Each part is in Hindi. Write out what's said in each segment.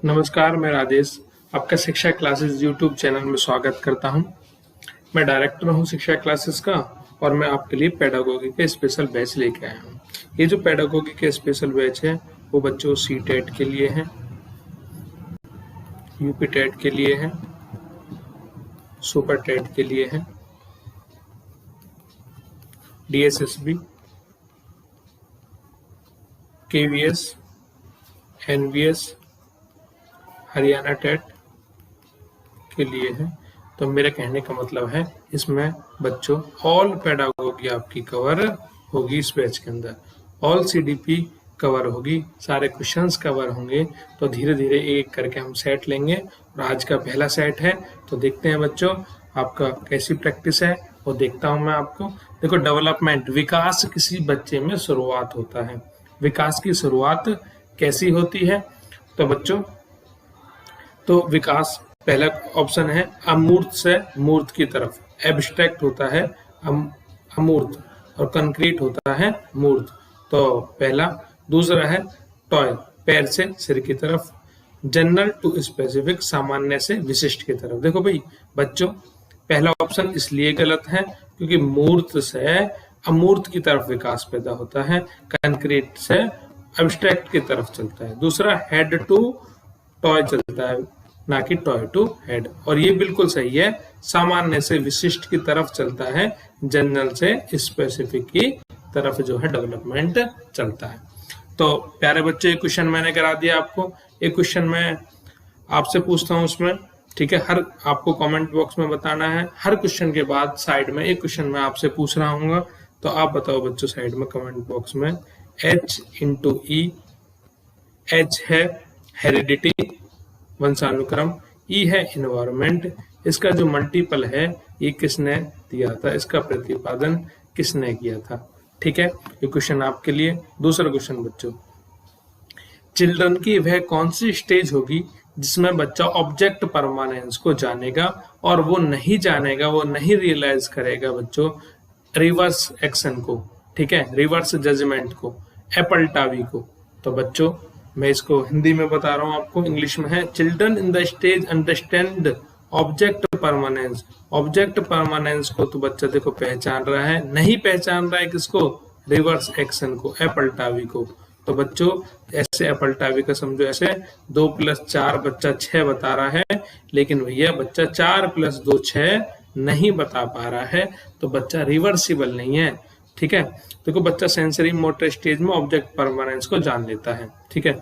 नमस्कार, मैं राजेश आपका शिक्षा क्लासेस यूट्यूब चैनल में स्वागत करता हूं। मैं डायरेक्टर हूं शिक्षा क्लासेस का और मैं आपके लिए पेडागोगी के स्पेशल बैच लेके आया हूं। ये जो पेडागोगी के स्पेशल बैच है वो बच्चों सी टेट के लिए है, यूपी टेट के लिए है, सुपर टेट के लिए है, DSSB, KVS, NVS, Haryana TET के लिए है। तो मेरे कहने का मतलब है इसमें बच्चों ऑल पेडागोगी आपकी कवर होगी इस बैच के अंदर, ऑल सीडीपी कवर होगी, सारे क्वेश्चंस कवर होंगे। तो धीरे धीरे एक करके हम सेट लेंगे और आज का पहला सेट है। तो देखते हैं बच्चों आपका कैसी प्रैक्टिस है वो देखता हूं मैं आपको। देखो, डेवलपमेंट विकास किसी बच्चे में शुरुआत होता है। विकास की शुरुआत कैसी होती है? तो बच्चों तो विकास पहला ऑप्शन है अमूर्त से मूर्त की तरफ, एब्स्ट्रैक्ट होता है अमूर्त और कंक्रीट होता है मूर्त। तो पहला। दूसरा है टॉय, पैर से सिर की तरफ, जनरल टू स्पेसिफिक, सामान्य से विशिष्ट की तरफ। देखो भाई बच्चों, पहला ऑप्शन इसलिए गलत है क्योंकि मूर्त से अमूर्त की तरफ विकास पैदा होता है, कंक्रीट से एब्स्ट्रैक्ट की तरफ चलता है। दूसरा हेड टू टॉय चलता है, ना कि टॉय टू हेड। और ये बिल्कुल सही है, सामान्य से विशिष्ट की तरफ चलता है, जनरल से स्पेसिफिक की तरफ जो है डेवलपमेंट चलता है। तो प्यारे बच्चे, क्वेश्चन मैंने करा दिया आपको। एक क्वेश्चन मैं आपसे पूछता हूँ उसमें, ठीक है? हर आपको कमेंट बॉक्स में बताना है। हर क्वेश्चन के बाद साइड में एक क्वेश्चन मैं आपसे पूछ रहा हूँ, तो आप बताओ बच्चों साइड में कमेंट बॉक्स में। H इंटू ई, H है हेरिडिटी, वंशानुक्रम, ई है इन्वायरमेंट, इसका जो मल्टीपल है ये किसने दिया था, इसका प्रतिपादन किसने किया था। ठीक है, ये क्वेश्चन आपके लिए। दूसरा क्वेश्चन बच्चों, चिल्ड्रन की वह कौन सी स्टेज होगी जिसमें बच्चा ऑब्जेक्ट परमानेंस को जानेगा और वो नहीं जानेगा, वो नहीं रियलाइज करेगा बच्चों रिवर्स एक्शन को, ठीक है, रिवर्स जजमेंट को, एपलटावी को। तो बच्चों मैं इसको हिंदी में बता रहा हूं आपको, इंग्लिश में है children in the stage understand object permanence. Object permanence को तो बच्चा देखो पहचान रहा है, नहीं पहचान रहा है किसको, रिवर्स एक्शन को, एपलटावी को। तो बच्चों ऐसे एपलटावी का समझो ऐसे 2 + 4 बच्चा 6 बता रहा है, लेकिन भैया बच्चा 4 + 2 6 नहीं बता पा रहा है, तो बच्चा रिवर्सिबल नहीं है। ठीक है, देखो बच्चा सेंसरी मोटर स्टेज में ऑब्जेक्ट परमानेंस को जान लेता है। ठीक है,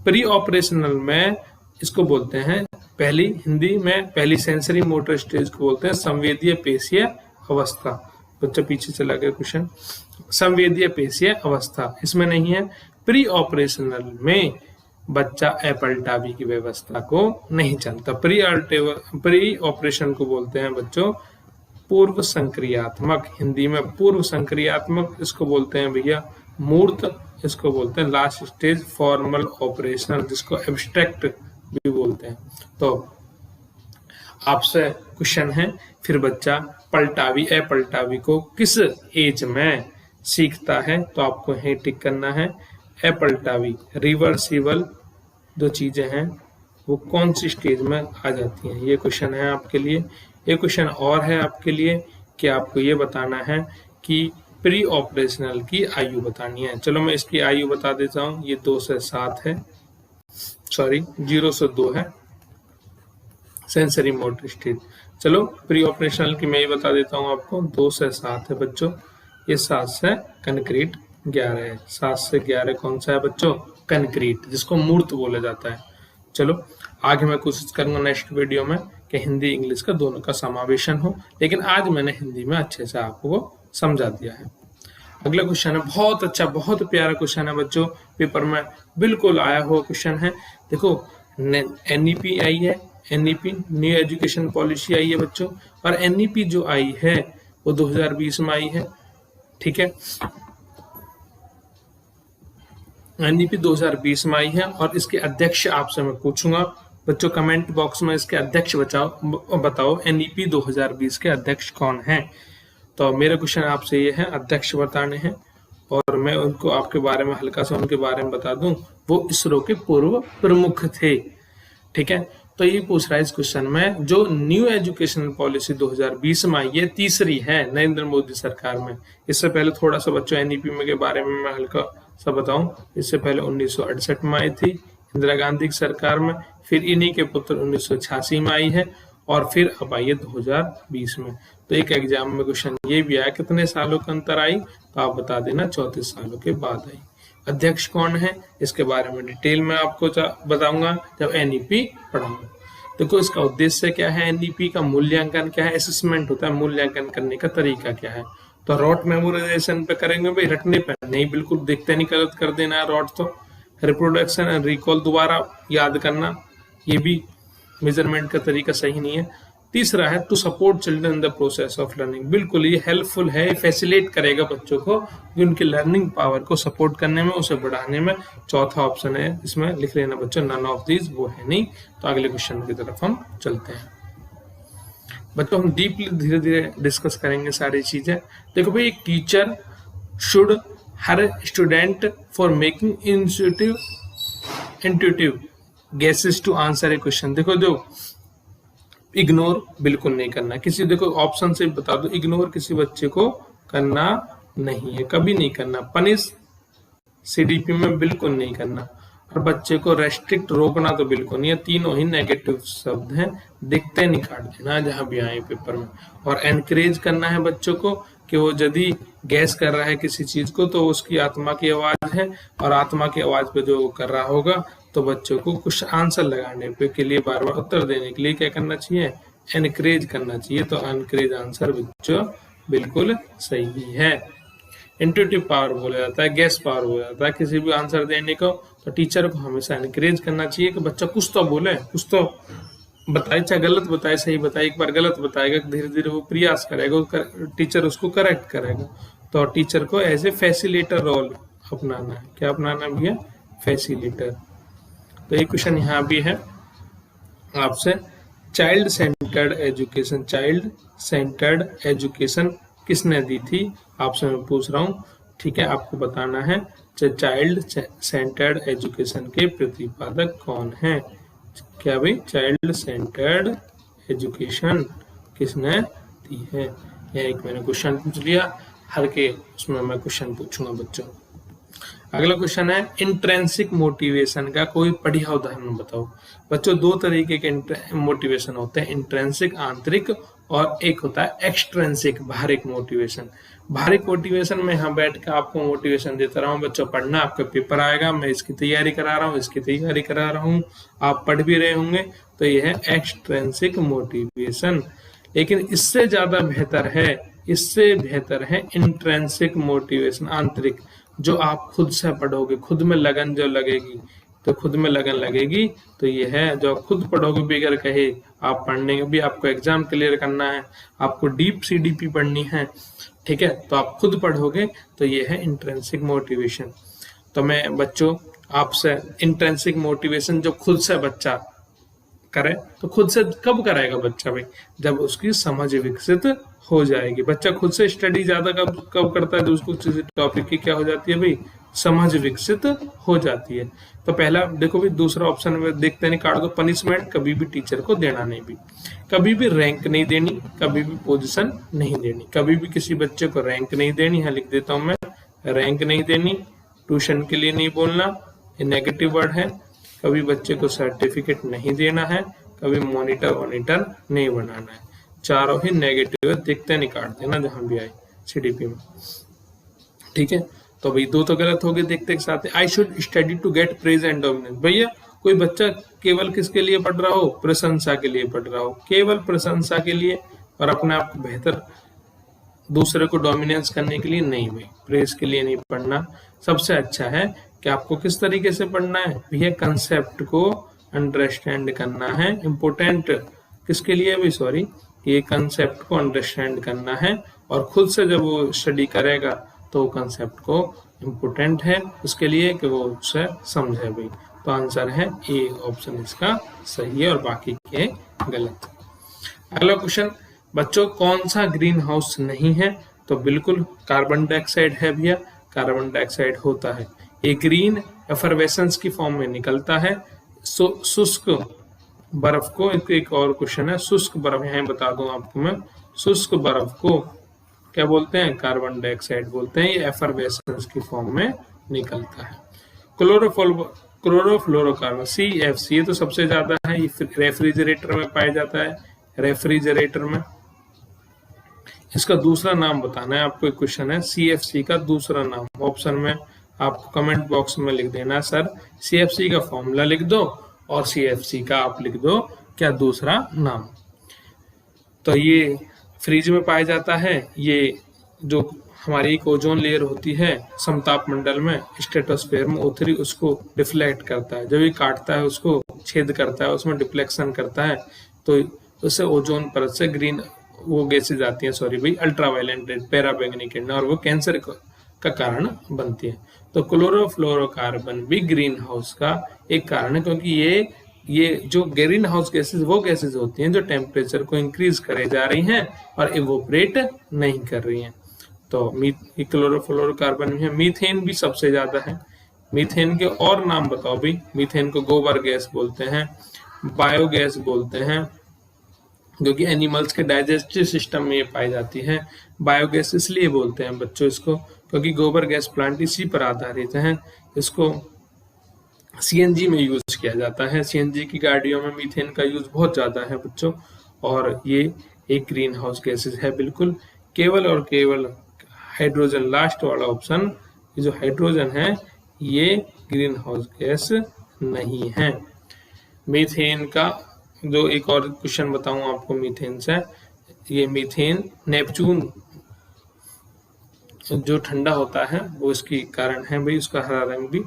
प्री ऑपरेशनल में इसको बोलते हैं, पहली हिंदी में पहली सेंसरी मोटर स्टेज को बोलते हैं संवेदीय पेशीय अवस्था। बच्चा पीछे चला गया क्वेश्चन, संवेदीय पेशीय अवस्था इसमें नहीं है। प्री ऑपरेशनल में बच्चा एपलटावी की व्यवस्था को नहीं जानता। प्री ऑपरेशन को बोलते हैं बच्चों पूर्व संक्रियात्मक, हिंदी में पूर्व संक्रियात्मक, इसको बोलते हैं भैया मूर्त, इसको बोलते हैं लास्ट स्टेज फॉर्मल ऑपरेशनल, जिसको एब्स्ट्रैक्ट भी बोलते हैं। तो आपसे क्वेश्चन है, फिर बच्चा पलटावी एपलटावी को किस एज में सीखता है? तो आपको यही टिक करना है, एपलटावी रिवर्सिबल जो चीजें हैं वो कौन सी स्टेज में आ जाती हैं, ये क्वेश्चन है आपके लिए। एक क्वेश्चन और है आपके लिए कि आपको ये बताना है कि प्री ऑपरेशनल की आयु बतानी है। चलो मैं इसकी आयु बता देता हूँ, ये 2 से 7 है, सॉरी 0 से 2 है सेंसरी मोटर स्टेज। चलो प्री ऑपरेशनल की मैं ये बता देता हूँ आपको, 2 से 7 है बच्चों, ये 7 से कंक्रीट 11 है। 7 से 11 कौन सा है बच्चों? कंक्रीट, जिसको मूर्त बोला जाता है। चलो आगे मैं कोशिश करूंगा नेक्स्ट वीडियो में कि हिंदी इंग्लिश का दोनों का समावेशन हो, लेकिन आज मैंने हिंदी में अच्छे से आपको समझा दिया है। अगला क्वेश्चन है बहुत अच्छा, बहुत प्यारा क्वेश्चन है बच्चों, पेपर में बिल्कुल आया हुआ क्वेश्चन है। देखो एनईपी आई है, एनईपी न्यू एजुकेशन पॉलिसी आई है बच्चों, और एनईपी जो आई है वो 2020 में आई है। ठीक है, एनईपी 2020 में आई है और इसके अध्यक्ष आपसे मैं पूछूंगा बच्चों, कमेंट बॉक्स में इसके अध्यक्ष बताओ एनईपी 2020 के अध्यक्ष कौन हैं। तो मेरा क्वेश्चन आपसे ये है, अध्यक्ष बताने हैं, और मैं उनको आपके बारे में हल्का सा उनके बारे में बता दूं, वो इसरो के पूर्व प्रमुख थे। ठीक है, तो ये पूछ रहा है इस क्वेश्चन में, जो न्यू एजुकेशनल पॉलिसी 2020 में आई, ये तीसरी है नरेंद्र मोदी सरकार में। इससे पहले थोड़ा सा बच्चों एनईपी में के बारे में मैं हल्का सा बताऊं, इससे पहले 1968 में आई थी इंदिरा गांधी की सरकार में, फिर इन्हीं के पुत्र 1986 में आई है, और फिर अब आई है 2020 में। तो एक एग्जाम में क्वेश्चन ये भी आया कितने सालों के अंतर आई, तो आप बता देना 34 सालों के बाद आई। अध्यक्ष कौन है, इसके बारे में डिटेल में आपको बताऊंगा जब एनईपी पढ़ाऊंगा। देखो इसका उद्देश्य क्या है, एनईपी का मूल्यांकन क्या है, असेसमेंट होता है, मूल्यांकन करने का तरीका क्या है। तो रॉट मेमोराइजेशन पे करेंगे भाई, रटने पे नहीं, बिल्कुल देखते नहीं गलत कर देना है रॉट। तो रिप्रोडक्शन एंड रिकॉल दोबारा याद करना, ये भी मेजरमेंट का तरीका सही नहीं है। तीसरा है to support children in the process of learning, बिल्कुल ये हेल्पफुल है, फैसिलिटेट करेगा बच्चों को उनकी लर्निंग पावर को सपोर्ट करने में, उसे बढ़ाने में। चौथा ऑप्शन है इसमें लिख लेना बच्चों, नन ऑफ दीज, वो है नहीं। तो अगले क्वेश्चन की तरफ हम चलते हैं बच्चों, हम डीपली धीरे धीरे डिस्कस करेंगे सारी चीजें। देखो भाई, एक टीचर शुड हर student for making intuitive guesses to answer a question. देखो जो इग्नोर बिल्कुल नहीं करना किसी, देखो ऑप्शन से बता दो, इग्नोर किसी बच्चे को करना नहीं है, कभी नहीं करना। पनिश सीडीपी में बिल्कुल नहीं करना, और बच्चे को रेस्ट्रिक्ट रोकना तो बिल्कुल नहीं है। तीनों ही नेगेटिव शब्द हैं, दिखते नहीं काट देना जहां भी आए पेपर में। और एनकरेज करना है बच्चों को कि वो यदि गैस कर रहा है किसी चीज को तो उसकी आत्मा की आवाज है, और आत्मा की आवाज पे जो कर रहा होगा तो बच्चों को कुछ आंसर लगाने पे के लिए, बार बार उत्तर देने के लिए क्या करना चाहिए, एनकरेज करना चाहिए। तो एनकरेज आंसर बच्चों बिल्कुल सही है। इंट्यूटिव पावर बोला जाता है, गैस पावर बोला जाता है किसी भी आंसर देने को। तो टीचर को हमेशा एनकरेज करना चाहिए कि बच्चा कुछ तो बोले, कुछ तो बताए, चाहे गलत बताए सही बताए। एक बार गलत बताएगा, धीरे धीरे वो प्रयास करेगा, टीचर उसको करेक्ट करेगा। तो टीचर को एज ए फैसिलिटेटर रोल अपनाना है। क्या अपनाना भी है, फैसिलिटेटर। तो एक क्वेश्चन यहाँ भी है आपसे, child centred education, child centred education किसने दी थी, आपसे मैं पूछ रहा हूँ। ठीक है, आपको बताना है चाइल्ड सेंटर्ड एजुकेशन के प्रतिपादक कौन है। क्या भाई, चाइल्ड सेंटर्ड एजुकेशन किसने दी है। यह एक मैंने क्वेश्चन पूछ लिया, हर के उसमें मैं क्वेश्चन पूछूंगा बच्चों। अगला क्वेश्चन है, इंट्रेंसिक मोटिवेशन का कोई बढ़िया उदाहरण बताओ। बच्चों दो तरीके के मोटिवेशन होते हैं, इंट्रेंसिक आंतरिक, और एक होता है एक्सट्रेंसिक बाहरिक मोटिवेशन। बाहरिक मोटिवेशन में यहाँ बैठ के आपको मोटिवेशन देता रहा हूँ, बच्चों पढ़ना, आपका पेपर आएगा, मैं इसकी तैयारी करा रहा हूँ, इसकी तैयारी करा रहा हूँ, आप पढ़ भी रहे होंगे, तो यह है एक्सट्रेंसिक मोटिवेशन। लेकिन इससे ज्यादा बेहतर है, इससे बेहतर है इंट्रेंसिक मोटिवेशन, आंतरिक, जो आप खुद से पढ़ोगे, खुद में लगन जो लगेगी, तो खुद में लगन लगेगी, तो ये है जो आप खुद पढ़ोगे बगैर कहे। आप पढ़ने के भी, आपको एग्जाम क्लियर करना है, आपको डीप सीडीपी पढ़नी है, ठीक है, तो आप खुद पढ़ोगे, तो ये है इंट्रेंसिक मोटिवेशन। तो मैं बच्चों आपसे इंट्रेंसिक मोटिवेशन जो खुद से बच्चा करे, तो खुद से कब कराएगा बच्चा भाई, जब उसकी समझ विकसित हो जाएगी। बच्चा खुद से स्टडी ज्यादा कब करता है, तो उसको किसी टॉपिक की क्या हो जाती है भाई, समझ विकसित हो जाती है। तो पहला देखो भाई, दूसरा ऑप्शन में देखते नहीं, काट दो। पनिशमेंट कभी भी टीचर को देना नहीं, भी कभी भी रैंक नहीं देनी, कभी भी पोजीशन नहीं देनी, कभी भी किसी बच्चे को रैंक नहीं देनी है, लिख देता हूं मैं, रैंक नहीं देनी। ट्यूशन के लिए नहीं बोलना, ये नेगेटिव वर्ड है। कभी बच्चे को सर्टिफिकेट नहीं देना है, कभी मॉनिटर नहीं बनाना है। चारों ही नेगेटिव है, दिखते नहीं, काट देना जहां भी आए सीडीपी में। ठीक है, तो भाई दो तो गलत हो गए, देखते के साथ। I should study to get praise and dominance. भैया कोई बच्चा केवल किसके लिए पढ़ रहा हो, प्रशंसा के लिए पढ़ रहा हो, केवल प्रशंसा के लिए, और अपने आप को बेहतर, दूसरे को डोमिनेंस करने के लिए नहीं भाई, प्रेज के लिए नहीं पढ़ना। सबसे अच्छा है कि आपको किस तरीके से पढ़ना है भैया, कंसेप्ट को अंडरस्टैंड करना है। इम्पोर्टेंट किसके लिए भाई, सॉरी, ये कंसेप्ट को अंडरस्टैंड करना है, और खुद से जब वो स्टडी करेगा तो कंसेप्ट को इम्पोर्टेंट है उसके लिए कि वो उसे समझे भाई। तो आंसर है ए ऑप्शन इसका सही है, और बाकी के गलत। अगला क्वेश्चन बच्चों, कौन सा ग्रीन हाउस नहीं है, तो बिल्कुल कार्बन डाइऑक्साइड है भैया, कार्बन डाइऑक्साइड होता है। ये ग्रीन एफरवेसेंस की फॉर्म में निकलता है, शुष्क बर्फ को, एक और क्वेश्चन है, शुष्क बर्फ, यहाँ बता दूं आपको मैं, शुष्क बर्फ को क्या बोलते हैं? कार्बन डाइऑक्साइड बोलते हैं। ये एफरवेसेंस की फॉर्म में निकलता है। क्लोरोफ्लोरोकार्बन CFC, ये तो सबसे ज्यादा है, ये रेफ्रिजरेटर में पाया जाता है, रेफ्रिजरेटर में। इसका दूसरा नाम बताना है आपको, एक क्वेश्चन है CFC का दूसरा नाम, ऑप्शन में आपको कमेंट बॉक्स में लिख देना, सर CFC का फॉर्मूला लिख दो और CFC का आप लिख दो क्या दूसरा नाम। तो ये फ्रीज में पाया जाता है। ये जो हमारी एक ओजोन लेयर होती है समताप मंडल में, स्ट्रेटोस्फेयर में, O3 उसको डिफ्लेक्ट करता है, जब ये काटता है उसको छेद करता है, उसमें डिफ्लेक्शन करता है, तो उससे ओजोन परत से ग्रीन वो गैसेज आती हैं, सॉरी भाई, अल्ट्रावायलेट रेड, पैराबैंगनी किरणें, और वो कैंसर का कारण बनती है। तो क्लोरोफ्लोरोकार्बन भी ग्रीन हाउस का एक कारण है, क्योंकि ये जो ग्रीन हाउस गैसेज वो गैसेज होती हैं जो टेम्परेचर को इंक्रीज करे जा रही हैं और इवोपरेट नहीं कर रही हैं। तो क्लोरोफ्लोरोकार्बन में है। मीथेन भी सबसे ज्यादा है। मीथेन के और नाम बताओ भाई। मीथेन को गोबर गैस बोलते हैं, बायोगैस बोलते हैं, क्योंकि एनिमल्स के डाइजेस्टिव सिस्टम में ये पाई जाती है। बायोगैस इसलिए बोलते हैं बच्चों इसको, क्योंकि गोबर गैस प्लांट इसी पर आधारित है। इसको CNG में यूज किया जाता है। CNG की गाड़ियों में मीथेन का यूज बहुत ज्यादा है बच्चों, और ये एक ग्रीन हाउस गैसेज है बिल्कुल। केवल और केवल हाइड्रोजन, लास्ट वाला ऑप्शन, ये जो हाइड्रोजन है ये ग्रीन हाउस गैस नहीं है। मीथेन का जो एक और क्वेश्चन बताऊं आपको मीथेन से, ये मीथेन नेपच्यून जो ठंडा होता है वो इसकी कारण है भाई, उसका हरा रंग भी।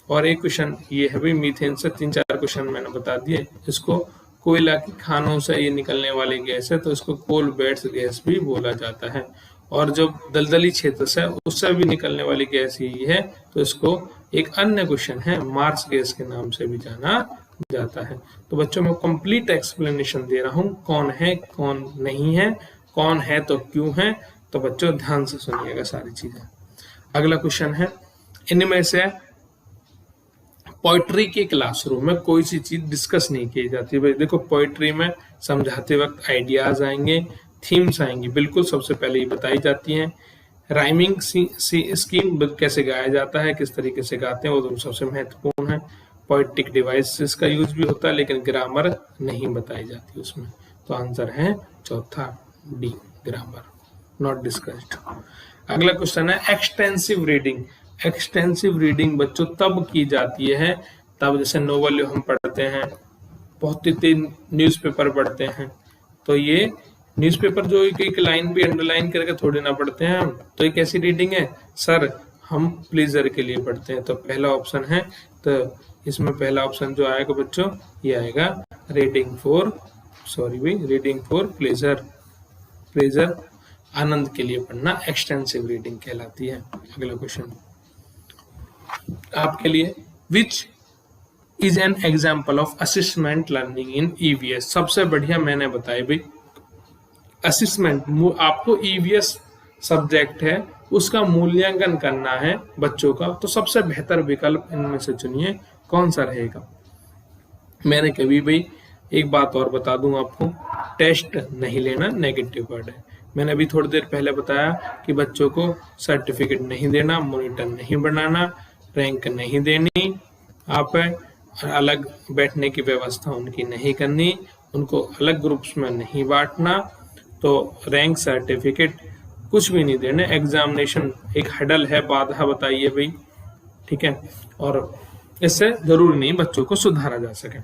और एक क्वेश्चन ये है भाई, मीथेन से 3-4 क्वेश्चन मैंने बता दिए। इसको कोयला की खानों से ये निकलने वाली गैस है, तो इसको कोल बेड्स गैस भी बोला जाता है। और जो दलदली क्षेत्र से उससे भी निकलने वाली गैस यही है, तो इसको एक अन्य क्वेश्चन है मार्स गैस के नाम से भी जाना जाता है। तो बच्चों में कंप्लीट एक्सप्लेनेशन दे रहा हूँ, कौन है कौन नहीं है, कौन है तो क्यों है। तो बच्चों ध्यान से सुनिएगा सारी चीजें। अगला क्वेश्चन है, इनमें से पोइट्री के क्लासरूम में कोई सी चीज डिस्कस नहीं की जाती। भाई देखो, पोइट्री में समझाते वक्त आइडियाज आएंगे, थीम्स आएंगी, बिल्कुल सबसे पहले ये बताई जाती हैं। राइमिंग स्कीम कैसे गाया जाता है, किस तरीके से गाते हैं, वो तो सबसे महत्वपूर्ण है। पोइटिक डिवाइसेस का यूज भी होता है, लेकिन ग्रामर नहीं बताई जाती उसमें। तो आंसर है चौथा डी, ग्रामर नॉट डिस्कस्ड। अगला क्वेश्चन है एक्सटेंसिव रीडिंग। एक्सटेंसिव रीडिंग बच्चों तब की जाती है तब, जैसे नोवेल हम पढ़ते हैं, बहुत ही न्यूज़पेपर पढ़ते हैं, तो ये न्यूज़पेपर जो एक लाइन भी अंडरलाइन करके थोड़ी ना पढ़ते हैं हम, तो ये कैसी रीडिंग है सर? हम प्लीजर के लिए पढ़ते हैं। तो पहला ऑप्शन है, तो इसमें पहला ऑप्शन जो आएगा बच्चों ये आएगा रीडिंग फॉर प्लेजर। प्लेजर आनंद के लिए पढ़ना एक्सटेंसिव रीडिंग कहलाती है। अगला क्वेश्चन आपके लिए, which is an example of assessment learning in EVS? सबसे बढ़िया मैंने बताया भाई, असिस्मेंट, आपको EVS सब्जेक्ट है उसका मूल्यांकन करना है बच्चों का, तो सबसे बेहतर विकल्प इनमें से चुनिए, कौन सा रहेगा? मैंने कभी भाई एक बात और बता दूं आपको, टेस्ट नहीं लेना नेगेटिव वर्ड है। मैंने अभी थोड़ी देर पहले बताया कि बच्चों को सर्टिफिकेट नहीं देना, मॉनिटर नहीं बनाना, रैंक नहीं देनी, आप अलग बैठने की व्यवस्था उनकी नहीं करनी, उनको अलग ग्रुप्स में नहीं बांटना, तो रैंक सर्टिफिकेट कुछ भी नहीं देने। एग्जामिनेशन एक हडल है, बाधा बताइए भाई, ठीक है, और इससे जरूरी नहीं बच्चों को सुधारा जा सके।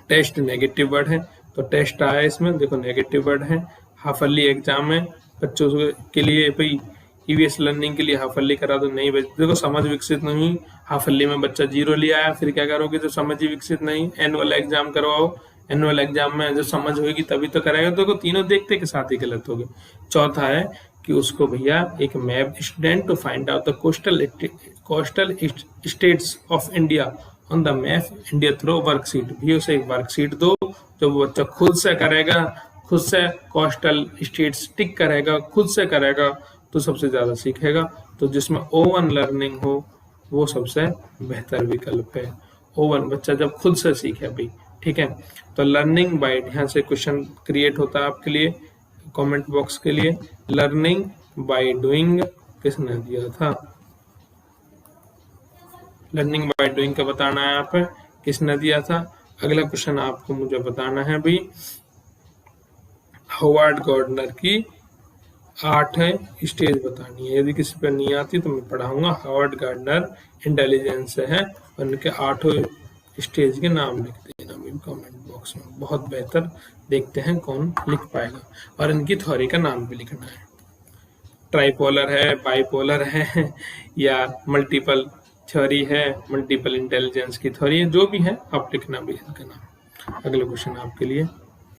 टेस्ट नेगेटिव वर्ड है, तो टेस्ट आया इसमें, देखो नेगेटिव वर्ड है। हाफ ईयरली एग्जाम है बच्चों के लिए भाई, EVS लर्निंग के लिए हाफ ईयरली करा दो, नहीं देखो समझ विकसित नहीं, हाफ ईयरली में बच्चा 0 ले आया, फिर क्या करोगे? जो समझ ही विकसित नहीं, एनुअल एग्जाम करवाओ, एनुअल एग्जाम में जो समझ होगी तभी तो कराएगा। तो तीनों देखते के साथ ही गलत हो गए। चौथा है कि उसको भैया एक map, student to find out the coastal states of India on the map India through worksheet, भी उसे एक वर्कशीट दो जो वो बच्चा खुद से करेगा, खुद से कोस्टल स्टेट्स टिक करेगा, खुद से करेगा, तो सबसे ज्यादा सीखेगा। तो जिसमें ओवन लर्निंग हो वो सबसे बेहतर विकल्प है। ओवन बच्चा जब खुद से सीखे भाई, ठीक है। तो लर्निंग बाय, यहाँ से क्वेश्चन क्रिएट होता है आपके लिए कमेंट बॉक्स के लिए। लर्निंग बाय डूइंग किसने दिया था? लर्निंग बाय डूइंग का बताना है यहाँ पे किसने दिया था। अगला क्वेश्चन आपको मुझे बताना है भाई, हावर्ड गार्डनर की 8 स्टेज बतानी है। यदि किसी पर नहीं आती तो मैं पढ़ाऊंगा। हावर्ड गार्डनर इंटेलिजेंस है और उनके 8 स्टेज के नाम लिख देना कमेंट बॉक्स में, बहुत बेहतर। देखते हैं कौन लिख पाएगा, और इनकी थ्योरी का नाम भी लिखना है। ट्राइपोलर है, बाइपोलर है, या मल्टीपल थ्योरी है, मल्टीपल इंटेलिजेंस की थ्योरी है, जो भी है आप लिखना भी इसका नाम। अगला क्वेश्चन आपके लिए